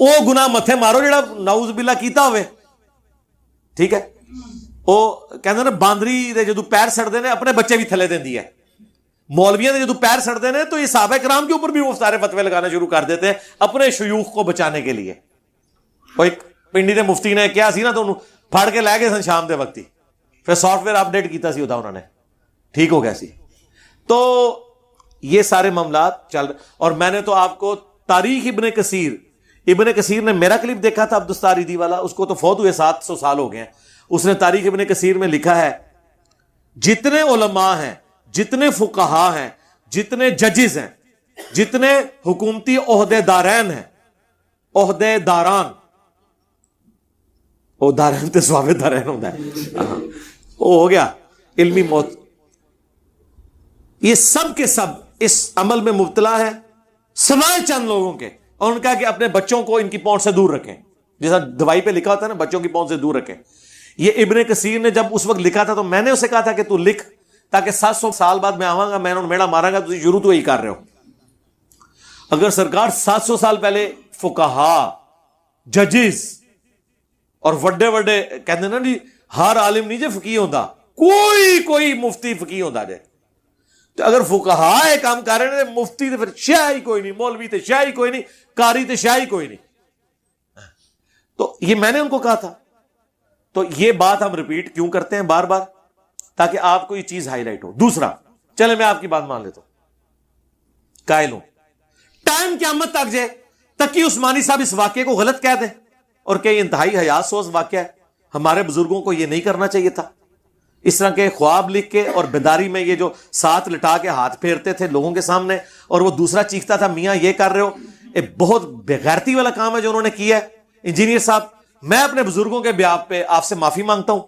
وہ گناہ متھے مارو جڑا نعوذ باللہ کیتا ہوئے. ٹھیک ہے, وہ کہندے نے باندری دے جدو پیر سڑتے ہیں اپنے بچے بھی تھلے دیندی ہے. مولویوں نے جدو پیر سڑتے ہیں تو یہ صحابہ کرام کے اوپر بھی وہ سارے فتوے لگانا شروع کر دیتے ہیں اپنے شیوخ کو بچانے کے لیے. وہ ایک پنڈی دے مفتی نے کیا سی نا تو انہوں پھاڑ کے لے گئے سن شام دے وقتی, پھر سافٹ ویئر اپڈیٹ کیتا سی ہوتا انہوں نے, ٹھیک ہو گیا سی. تو یہ سارے معاملات چل رہے. اور میں نے تو آپ کو تاریخ ابن کثیر نے میرا کلپ دیکھا تھا عبدالستار ایدھی والا, اس کو تو فوت ہوئے 700 سال ہو گئے ہیں. اس نے تاریخ ابن کثیر میں لکھا ہے جتنے علماء ہیں, جتنے فقہا ہیں, جتنے ججز ہیں, جتنے حکومتی عہدے دارین ہیں, عہدے داران, وہ دارین تے سوابے دارین ہوتا ہے, وہ ہو گیا علمی موت, یہ سب کے سب اس عمل میں مبتلا ہے سوائے چند لوگوں کے. اور ان کا کہ اپنے بچوں کو ان کی پہنچ سے دور رکھیں, جیسا دوائی پہ لکھا ہوتا ہے نا بچوں کی پہنچ سے دور رکھیں. یہ ابن کثیر نے جب اس وقت لکھا تھا تو میں نے اسے کہا تھا کہ تو لکھ تاکہ 700 سال بعد میں آواں گا میں انہوں میڑا مارا گا, تو شروع تو یہی کر رہے ہو. اگر سرکار 700 سال پہلے فقہا, ججز اور وڈے وڈے کہتے ہیں نا جی ہر عالم نہیں جے فقیہ ہوتا, کوئی مفتی فقیہ ہوتا جائے, تو اگر فقہا یہ کام کر رہے ہیں مفتی تو پھر شیعہ ہی کوئی نہیں, مولوی تو شیعہ ہی کوئی نہیں, قاری تو شیعہ ہی کوئی نہیں. تو یہ میں نے ان کو کہا تھا. تو یہ بات ہم ریپیٹ کیوں کرتے ہیں بار بار, تاکہ آپ کو یہ چیز ہائی لائٹ ہو. دوسرا, چلے میں آپ کی بات مان لیتا ہوں, قائل ہوں ٹائم قیامت تک جائے تقی عثمانی صاحب اس واقعے کو غلط کہہ دیں اور کہ یہ انتہائی حیات سوز واقعہ ہے, ہمارے بزرگوں کو یہ نہیں کرنا چاہیے تھا. اس طرح کے خواب لکھ کے اور بیداری میں یہ جو ساتھ لٹا کے ہاتھ پھیرتے تھے لوگوں کے سامنے, اور وہ دوسرا چیختا تھا میاں یہ کر رہے ہو, یہ بہت بےغیرتی والا کام ہے جو انہوں نے کیا ہے. انجینئر صاحب, میں اپنے بزرگوں کے بیاب پہ آپ سے معافی مانگتا ہوں.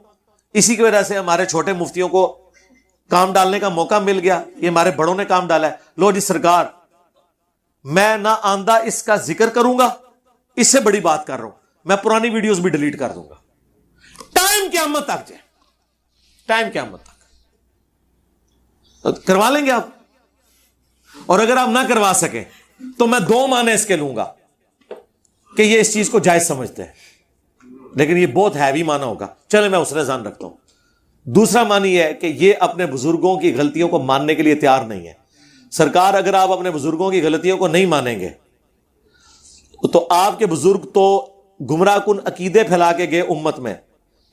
اسی کی وجہ سے ہمارے چھوٹے مفتیوں کو کام ڈالنے کا موقع مل گیا, یہ ہمارے بڑوں نے کام ڈالا ہے. لو جی سرکار, میں نہ آندہ اس کا ذکر کروں گا, اس سے بڑی بات کر رہا ہوں, میں پرانی ویڈیوز بھی ڈیلیٹ کر دوں گا. ٹائم قیامت تک جائے, ٹائم قیامت تک کروا لیں گے آپ. اور اگر آپ نہ کروا سکیں تو میں 2 معنی اس کے لوں گا کہ یہ اس چیز کو جائز سمجھتے ہیں, لیکن یہ بہت ہیوی معنی ہوگا. چلے میں اس رضان رکھتا ہوں. دوسرا معنی یہ ہے کہ یہ اپنے بزرگوں کی غلطیوں کو ماننے کے لیے تیار نہیں ہے. سرکار, اگر آپ اپنے بزرگوں کی غلطیوں کو نہیں مانیں گے تو آپ کے بزرگ تو گمراہ کن عقیدے پھیلا کے گئے امت میں,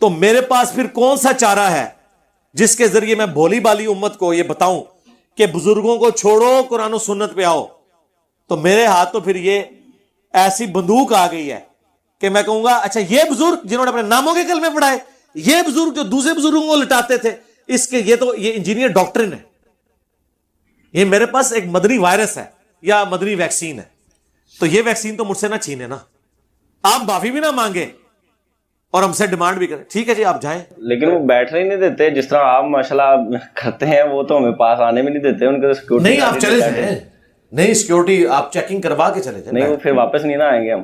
تو میرے پاس پھر کون سا چارہ ہے جس کے ذریعے میں بھولی بالی امت کو یہ بتاؤں کہ بزرگوں کو چھوڑو, قرآن و سنت پہ آؤ. تو میرے ہاتھ تو پھر یہ ایسی بندوق آ گئی ہے کہ میں کہوں گا اچھا یہ بزرگ جنہوں نے اپنے ناموں کے کلمے پڑھائے, یہ بزرگ جو دوسرے بزرگوں کو لٹاتے تھے, اس کے یہ انجینئر ڈاکٹرن ہے. یہ میرے پاس ایک مدنی وائرس ہے یا مدنی ویکسین ہے, تو یہ ویکسین تو مجھ سے نہ چھینے نا. آپ معافی بھی نہ مانگے اور ہم سے ڈیمانڈ بھی کریں, ٹھیک ہے جی آپ جائیں, لیکن وہ بیٹھنے ہی نہیں دیتے. جس طرح آپ ماشاءاللہ کرتے ہیں وہ تو ہمیں پاس آنے بھی نہیں دیتے. ان کو سیکورٹی نہیں, آپ چلے جائیں, نہیں سیکورٹی آپ چیکنگ کروا کے چلے جائیں. نہیں, وہ پھر واپس نہیں نہ آئیں گے ہم.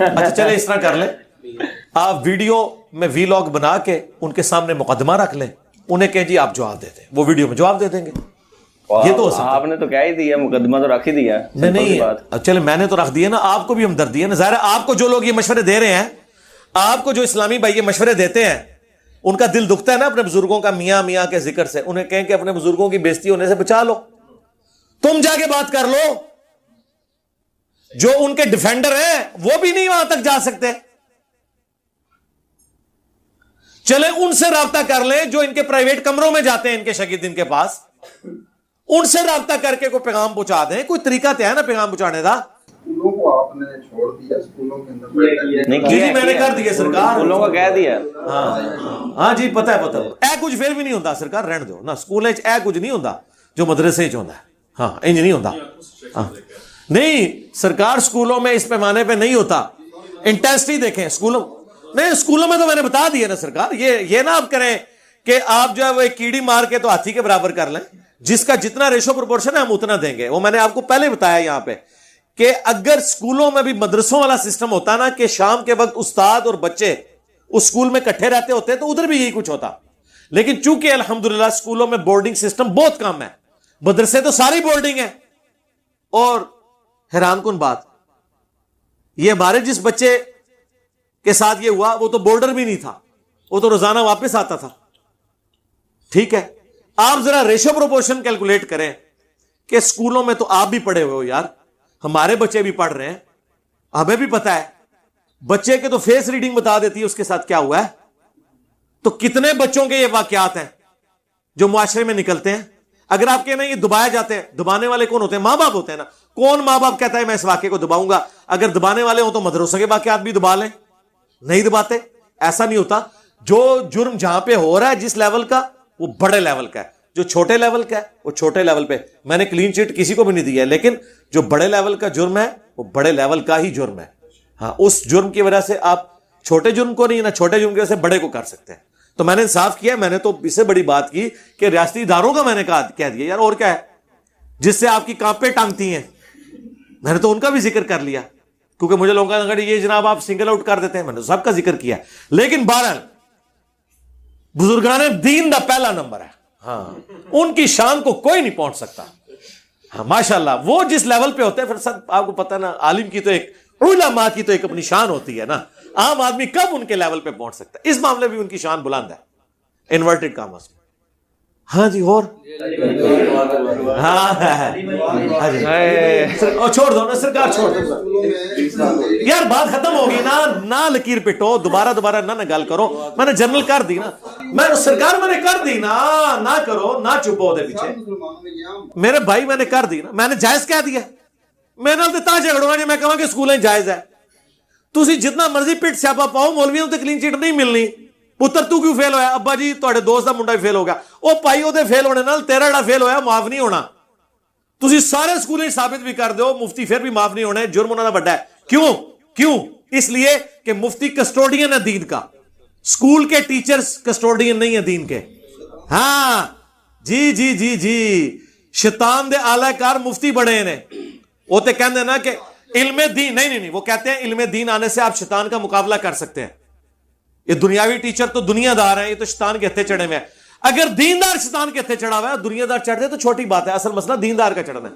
اچھا چلے اس طرح کر لیں, آپ ویڈیو میں وی لاگ بنا کے ان کے سامنے مقدمہ رکھ لیں, انہیں کہیں جی آپ جواب دے دیں, وہ ویڈیو میں جواب دے دیں گے. یہ تو آپ نے تو کہہ ہی دیا, مقدمہ تو رکھ ہی دیا. نہیں چلے میں نے تو رکھ دیا نا, آپ کو بھی ہمدردی ہے نا. ظاہر ہے آپ کو جو لوگ یہ مشورے دے رہے ہیں, آپ کو جو اسلامی بھائی یہ مشورے دیتے ہیں, ان کا دل دکھتا ہے نا اپنے بزرگوں کا میاں میاں کے ذکر سے. انہیں کہیں کہ اپنے بزرگوں کی بےزتی ہونے سے بچا لو, تم جا کے بات کر لو. جو ان کے ڈیفینڈر ہیں وہ بھی نہیں وہاں تک جا سکتے. چلے ان سے رابطہ کر لیں جو ان کے پرائیویٹ کمروں میں جاتے ہیں, ان کے شاگرد ان کے پاس, ان سے رابطہ کر کے کوئی پیغام پہنچا دیں. کوئی طریقہ تو ہے نا پیغام پہنچانے کا. اسکولوں کو آپ نے چھوڑ دیا, اسکولوں کے اندر جی میں نے کر دیا سرکار, اسکولوں کو کہہ دیا. ہاں جی پتہ ہے اے کچھ پھر بھی نہیں ہوتا سرکار, رہن دو نا. اسکول اے کچھ نہیں ہوتا جو مدرسے چ ہوتا ہے. ہاں انج نہیں ہوتا. نہیں سرکار, اسکولوں میں اس پیمانے پہ نہیں ہوتا. انٹینسٹی دیکھیں اسکولوں, نہیں اسکولوں میں تو میں نے بتا دیا نا سرکار. یہ نہ آپ کریں کہ آپ جو ہے وہ ایک کیڑی مار کے تو ہاتھی کے برابر کر لیں. جس کا جتنا ریشو پروپورشن ہے ہم اتنا دیں گے. وہ میں نے آپ کو پہلے بتایا یہاں پہ کہ اگر اسکولوں میں بھی مدرسوں والا سسٹم ہوتا نا کہ شام کے وقت استاد اور بچے اس اسکول میں کٹھے رہتے ہوتے تو ادھر بھی یہی کچھ ہوتا. لیکن چونکہ الحمدللہ اسکولوں میں بورڈنگ سسٹم بہت کم ہے, مدرسے تو ساری بورڈنگ ہے. اور حیران کن بات, یہ ہمارے جس بچے کے ساتھ یہ ہوا وہ تو بورڈر بھی نہیں تھا, وہ تو روزانہ واپس آتا تھا. ٹھیک ہے, آپ ذرا ریشو پروپورشن کیلکولیٹ کریں کہ اسکولوں میں تو آپ بھی پڑھے ہوئے ہو یار, ہمارے بچے بھی پڑھ رہے ہیں, ہمیں بھی پتا ہے. بچے کے تو فیس ریڈنگ بتا دیتی ہے اس کے ساتھ کیا ہوا ہے. تو کتنے بچوں کے یہ واقعات ہیں جو معاشرے میں نکلتے ہیں. اگر آپ کہنا یہ دبائے جاتے ہیں, دبانے والے کون ہوتے ہیں؟ ماں باپ ہوتے ہیں نا. کون ماں باپ کہتا ہے میں اس واقعے کو دباؤں گا؟ اگر دبانے والے ہوں تو مدرسوں کے واقعات بھی دبا لیں. نہیں دباتے, ایسا نہیں ہوتا. جو جرم جہاں پہ ہو رہا ہے جس لیول کا, وہ بڑے لیول کا ہے. جو چھوٹے لیول کا ہے وہ چھوٹے لیول پہ. میں نے کلین چٹ کسی کو بھی نہیں دیا ہے, لیکن جو بڑے لیول کا جرم ہے وہ بڑے لیول کا ہی جرم ہے. ہاں, اس جرم کی وجہ سے آپ چھوٹے جرم کو نہیں, نہ چھوٹے جرم کی وجہ سے بڑے کو کر سکتے ہیں. تو میں نے انصاف کیا, میں نے تو اس سے بڑی بات کی کہ ریاستی اداروں کا میں نے کہہ دیا یار, اور کیا ہے جس سے آپ کی کانپیں ٹانگتی ہیں, میں نے تو ان کا بھی ذکر کر لیا, کیونکہ مجھے لوگوں کا یہ جناب آپ سنگل آؤٹ کر دیتے ہیں, میں نے سب کا ذکر کیا. لیکن بہرحال بزرگان دین دا پہلا نمبر ہے. ہاں, ان کی شان کو کوئی نہیں پہنچ سکتا. ہاں ماشاءاللہ, وہ جس لیول پہ ہوتے ہیں, پھر سب آپ کو پتہ نا, عالم کی تو ایک, علماء کی تو ایک اپنی شان ہوتی ہے نا. عام آدمی کب ان کے لیول پہ پہنچ سکتا ہے؟ اس معاملے بھی ان کی شان بلند ہے, انورٹڈ کاماز میں. ہاں جی, اور ہاں چھوڑ دو نا سرکار, چھوڑ دو یار, بات ختم ہوگی نا. نہ لکیر پٹو, دوبارہ نہ گل کرو. میں نے جنرل کر دی نا, میں سرکار میں نے کر دی نا, نہ کرو, نہ چھپو دے پیچھے. میرے بھائی میں نے کر دی نا, میں نے جائز کہہ دیا. میں نے تا جھگڑوں جی میں کہاں کہ سکولیں جائز ہے. تسی جتنا مرضی پٹ سیاپا پاؤ, مولویوں تے کلین چٹ نہیں ملنی. پتر تو کیوں فیل ہویا؟ ابا جی تواڈے دوست دا منڈا فیل ہو گیا. او پائی او دے فیل ہونے نال تیرا جڑا فیل ہویا معاف نہیں ہونا. تسی سارے سکولیں ثابت بھی کر دیو, مفتی پھر بھی معاف نہیں ہونے, جرم انہاں دا بڑا ہے. کیوں؟ اس لیے کہ مفتی کسٹوڈین ہے دین کا, سکول کے ٹیچرز کسٹوڈین نہیں ہیں دین کے. ہاں جی, شیطان دے اعلی کار مفتی بڑے نے. وہ تے کہندے نا کہ علم دین, نہیں, وہ کہتے ہیں علم دین آنے سے آپ شیطان کا مقابلہ کر سکتے ہیں. یہ دنیاوی ٹیچر تو دنیا دار ہیں, یہ تو شیطان کے ہتھے چڑھے ہوئے ہیں. اگر دیندار شیطان کے ہتھے چڑھا ہوا ہے, دنیا دار چڑھ دے تو چھوٹی بات ہے, اصل مسئلہ دیندار کا چڑھنا ہے.